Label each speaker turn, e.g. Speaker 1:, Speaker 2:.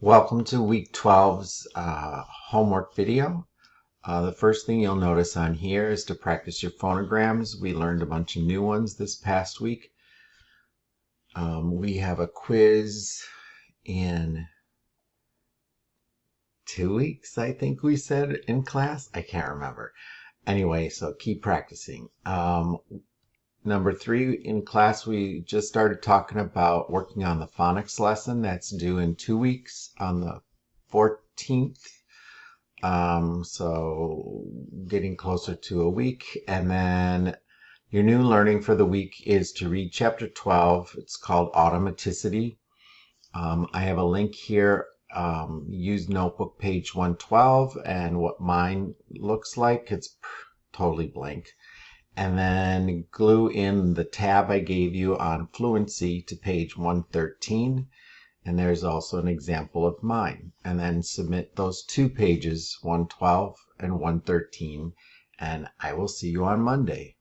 Speaker 1: Welcome to week 12's homework video. The first thing you'll notice on here is to practice your phonograms. We learned a bunch of new ones this past week. We have a quiz in 2 weeks, I think we said in class. I can't remember. Anyway, so keep practicing. Number 3, in class, we just started talking about working on the phonics lesson. That's due in 2 weeks on the 14th. So getting closer to a week. And then your new learning for the week is to read chapter 12. It's called Automaticity. I have a link here. Use notebook page 112 and what mine looks like. It's totally blank. And then glue in the tab I gave you on fluency to page 113. And there's also an example of mine. And then submit those 2 pages, 112 and 113. And I will see you on Monday.